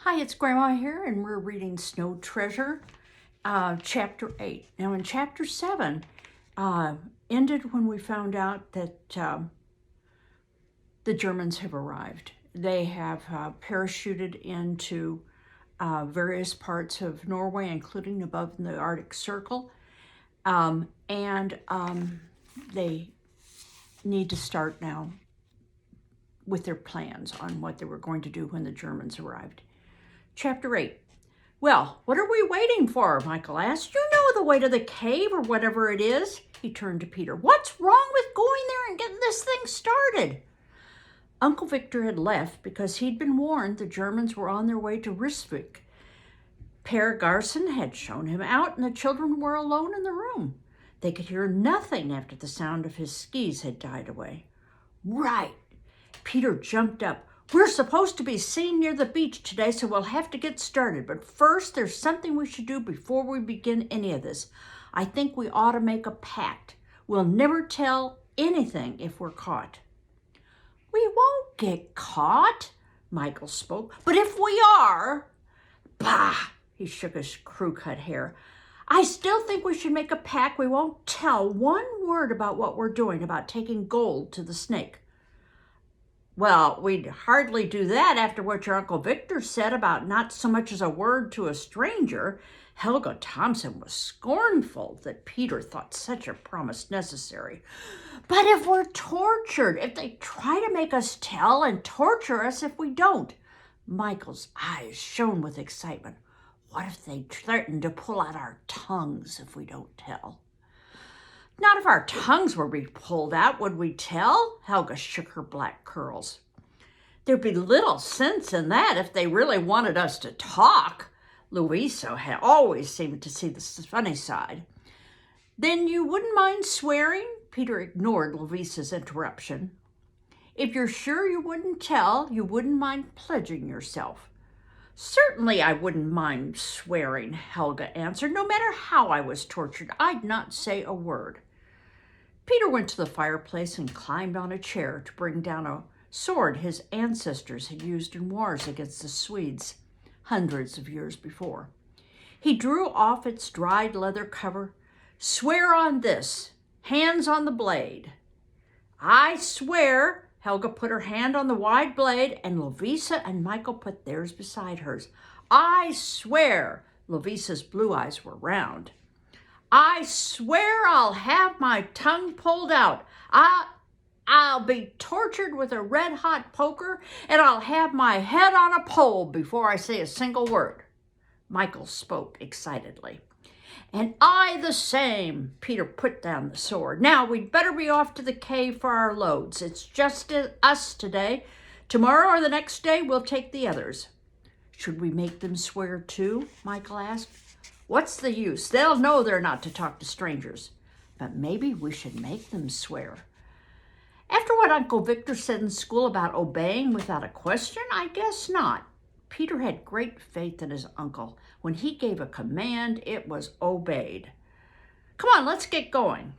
Hi, it's Grandma here, and we're reading Snow Treasure, Chapter 8. Now, in Chapter 7, ended when we found out that the Germans have arrived. They have parachuted into various parts of Norway, including above the Arctic Circle, and they need to start now with their plans on what they were going to do when the Germans arrived. Chapter 8. Well, what are we waiting for? Michael asked. You know the way to the cave or whatever it is. He turned to Peter. What's wrong with going there and getting this thing started? Uncle Victor had left because he'd been warned the Germans were on their way to Rijswijk. Per Garson had shown him out and the children were alone in the room. They could hear nothing after the sound of his skis had died away. Right. Peter jumped up. We're supposed to be seen near the beach today, so we'll have to get started. But first, there's something we should do before we begin any of this. I think we ought to make a pact. We'll never tell anything if we're caught. We won't get caught, Michael spoke. But if we are, bah, he shook his crew-cut hair. I still think we should make a pact. We won't tell one word about what we're doing, about taking gold to the snake. Well, we'd hardly do that after what your Uncle Victor said about not so much as a word to a stranger. Helga Thompson was scornful that Peter thought such a promise necessary. But if we're tortured, if they try to make us tell and torture us if we don't. Michael's eyes shone with excitement. What if they threaten to pull out our tongues if we don't tell? Not if our tongues were pulled out, would we tell? Helga shook her black curls. There'd be little sense in that if they really wanted us to talk. Louisa had always seemed to see the funny side. Then you wouldn't mind swearing? Peter ignored Louisa's interruption. If you're sure you wouldn't tell, you wouldn't mind pledging yourself. Certainly I wouldn't mind swearing, Helga answered. No matter how I was tortured, I'd not say a word. Peter went to the fireplace and climbed on a chair to bring down a sword his ancestors had used in wars against the Swedes hundreds of years before. He drew off its dried leather cover. Swear on this, hands on the blade. I swear. Helga put her hand on the wide blade, and Lovisa and Michael put theirs beside hers. I swear. Lovisa's blue eyes were round. I swear I'll have my tongue pulled out. I'll be tortured with a red-hot poker, and I'll have my head on a pole before I say a single word. Michael spoke excitedly. And I the same. Peter put down the sword. Now, we'd better be off to the cave for our loads. It's just us today. Tomorrow or the next day, we'll take the others. Should we make them swear too? Michael asked. What's the use? They'll know they're not to talk to strangers. But maybe we should make them swear. After what Uncle Victor said in school about obeying without a question, I guess not. Peter had great faith in his uncle. When he gave a command, it was obeyed. Come on, let's get going.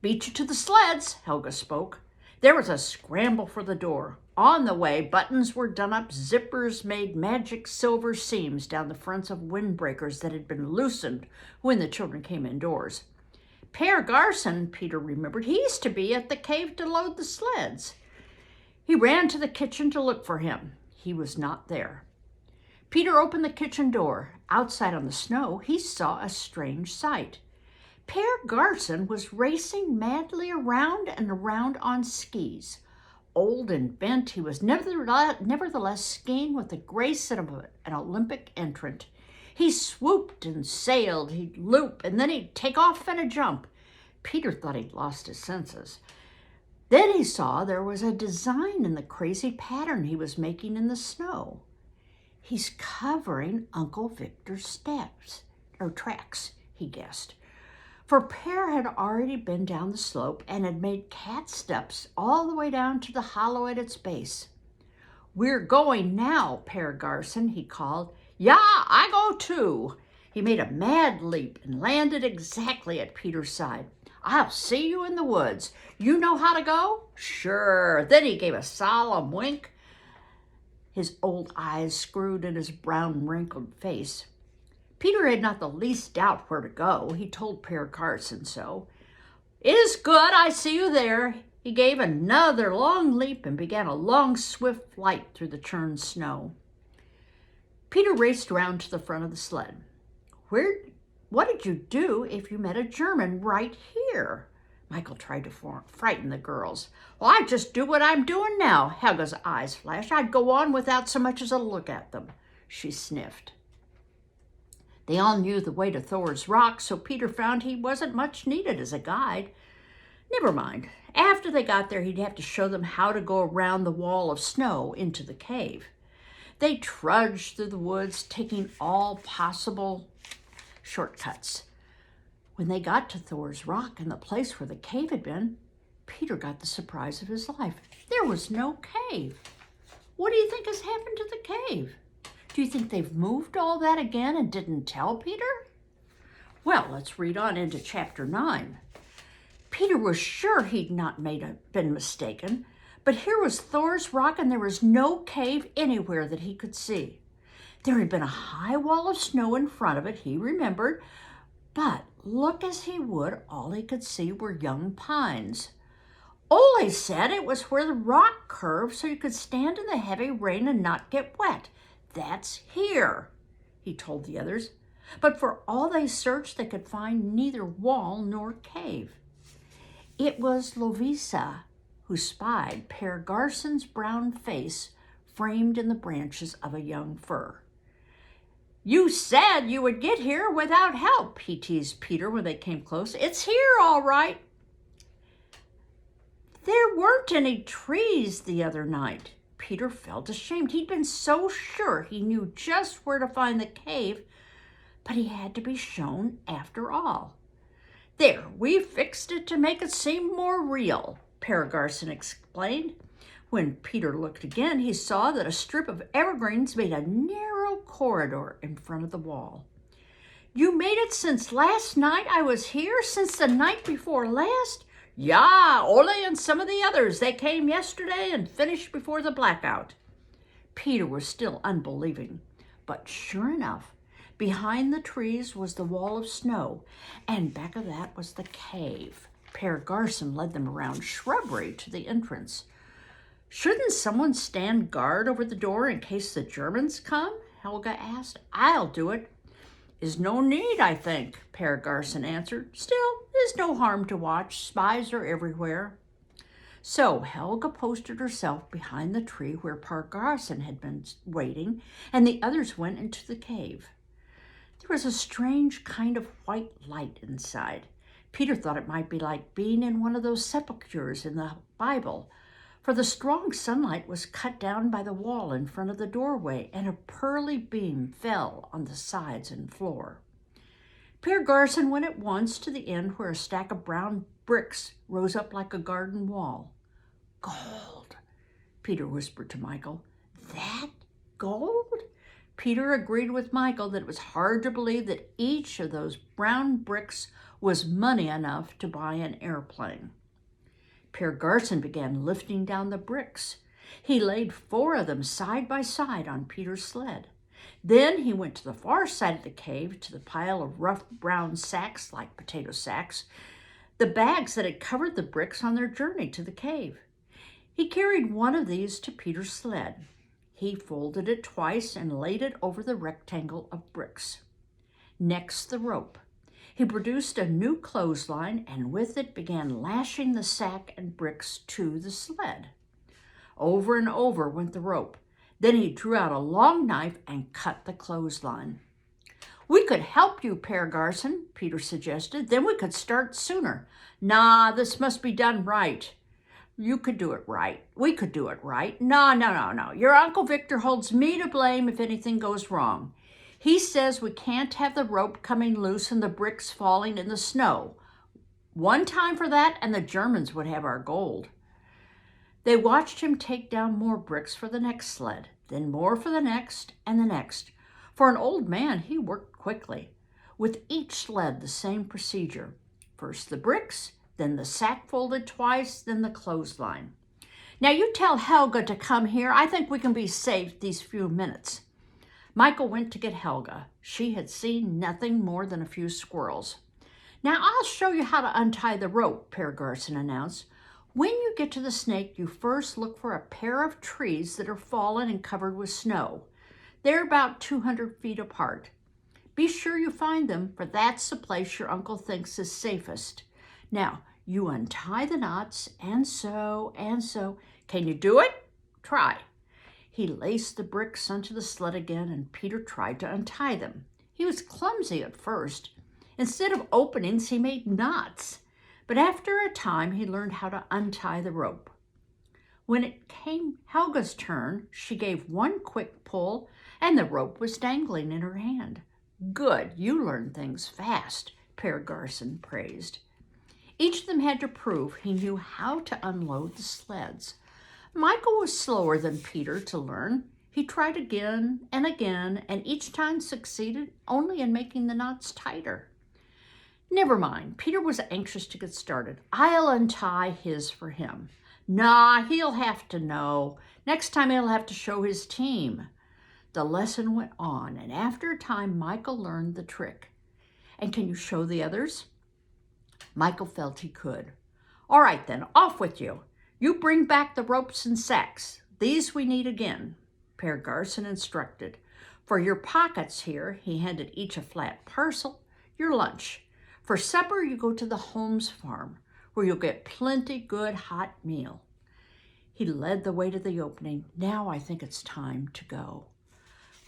Beat you to the sleds, Helga spoke. There was a scramble for the door. On the way, buttons were done up, zippers made magic silver seams down the fronts of windbreakers that had been loosened when the children came indoors. Per Garson, Peter remembered, he used to be at the cave to load the sleds. He ran to the kitchen to look for him. He was not there. Peter opened the kitchen door. Outside on the snow, he saw a strange sight. Per Garson was racing madly around and around on skis. Old and bent, he was nevertheless skiing with the grace of an Olympic entrant. He swooped and sailed, he'd loop, and then he'd take off in a jump. Peter thought he'd lost his senses. Then he saw there was a design in the crazy pattern he was making in the snow. He's covering Uncle Victor's tracks, he guessed. For Per had already been down the slope and had made cat steps all the way down to the hollow at its base. We're going now, Per Garson, he called. Yeah, I go too. He made a mad leap and landed exactly at Peter's side. I'll see you in the woods. You know how to go? Sure. Then he gave a solemn wink. his old eyes screwed in his brown, wrinkled face. Peter had not the least doubt where to go. He told Per Carson so. "It is good, I see you there." He gave another long leap and began a long, swift flight through the churned snow. Peter raced round to the front of the sled. What did you do if you met a German right here?" Michael tried to frighten the girls. "Well, I'd just do what I'm doing now." Helga's eyes flashed. "I'd go on without so much as a look at them," she sniffed. They all knew the way to Thor's Rock, so Peter found he wasn't much needed as a guide. Never mind. After they got there, he'd have to show them how to go around the wall of snow into the cave. They trudged through the woods, taking all possible shortcuts. When they got to Thor's Rock and the place where the cave had been, Peter got the surprise of his life. There was no cave. What do you think has happened to the cave? Do you think they've moved all that again and didn't tell Peter? Well, let's read on into chapter 9. Peter was sure he'd not been mistaken, but here was Thor's Rock and there was no cave anywhere that he could see. There had been a high wall of snow in front of it, he remembered, but look as he would, all he could see were young pines. Ole said it was where the rock curved so you could stand in the heavy rain and not get wet. "That's here," he told the others. But for all they searched, they could find neither wall nor cave. It was Lovisa who spied Per Garson's brown face framed in the branches of a young fir. "You said you would get here without help," he teased Peter when they came close. "It's here, all right." There weren't any trees the other night. Peter felt ashamed. He'd been so sure he knew just where to find the cave, but he had to be shown after all. "There, we fixed it to make it seem more real," Per Garson explained. When Peter looked again, he saw that a strip of evergreens made a narrow corridor in front of the wall. "You made it since last night I was here? Since the night before last?" "Yeah, Ole and some of the others. They came yesterday and finished before the blackout." Peter was still unbelieving, but sure enough, behind the trees was the wall of snow, and back of that was the cave. Per Garson led them around shrubbery to the entrance. "Shouldn't someone stand guard over the door in case the Germans come?" Helga asked. "I'll do it." "Is no need, I think," Per Garson answered. "Still, there's no harm to watch. Spies are everywhere." So Helga posted herself behind the tree where Per Garson had been waiting, and the others went into the cave. There was a strange kind of white light inside. Peter thought it might be like being in one of those sepulchres in the Bible, for the strong sunlight was cut down by the wall in front of the doorway, and a pearly beam fell on the sides and floor. Per Garson went at once to the end where a stack of brown bricks rose up like a garden wall. "Gold," Peter whispered to Michael. "That gold?" Peter agreed with Michael that it was hard to believe that each of those brown bricks was money enough to buy an airplane. Per Garson began lifting down the bricks. He laid 4 of them side by side on Peter's sled. Then he went to the far side of the cave to the pile of rough brown sacks like potato sacks, the bags that had covered the bricks on their journey to the cave. He carried one of these to Peter's sled. He folded it twice and laid it over the rectangle of bricks. Next, the rope. He produced a new clothesline and with it began lashing the sack and bricks to the sled. Over and over went the rope. Then he drew out a long knife and cut the clothesline. "We could help you, Per Garson," Peter suggested. "Then we could start sooner." "Nah, this must be done right." "You could do it right. We could do it right." No. Your Uncle Victor holds me to blame if anything goes wrong. He says we can't have the rope coming loose and the bricks falling in the snow. One time for that, and the Germans would have our gold. They watched him take down more bricks for the next sled, then more for the next and the next. For an old man, he worked quickly. With each sled, the same procedure. First the bricks, then the sack folded twice, then the clothesline. Now you tell Helga to come here. I think we can be safe these few minutes. Michael went to get Helga. She had seen nothing more than a few squirrels. Now I'll show you how to untie the rope, Per Garson announced. When you get to the snake, you first look for a pair of trees that are fallen and covered with snow. They're about 200 feet apart. Be sure you find them, for that's the place your uncle thinks is safest. Now, you untie the knots, and so, and so. Can you do it? Try. He laced the bricks onto the sled again, and Peter tried to untie them. He was clumsy at first. Instead of openings, he made knots. But after a time, he learned how to untie the rope. When it came Helga's turn, she gave one quick pull, and the rope was dangling in her hand. Good, you learn things fast, Per Garson praised. Each of them had to prove he knew how to unload the sleds. Michael was slower than Peter to learn. He tried again, and each time succeeded only in making the knots tighter. Never mind, Peter was anxious to get started. I'll untie his for him. Nah, he'll have to know. Next time he'll have to show his team. The lesson went on, and after a time, Michael learned the trick. And can you show the others? Michael felt he could. All right then, off with you. You bring back the ropes and sacks. These we need again, Per Garson instructed. For your pockets here, he handed each a flat parcel, your lunch. For supper, you go to the Holmes farm, where you'll get plenty good hot meal. He led the way to the opening. Now I think it's time to go.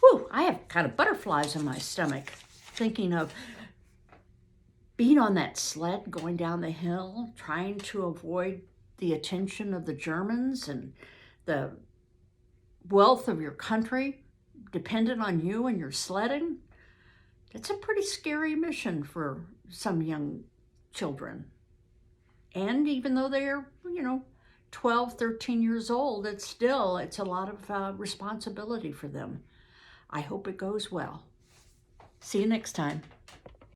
Whew, I have kind of butterflies in my stomach, thinking of being on that sled going down the hill, trying to avoid the attention of the Germans and the wealth of your country dependent on you and your sledding. It's a pretty scary mission for some young children. And even though they're, 12, 13 years old, it's a lot of responsibility for them. I hope it goes well. See you next time.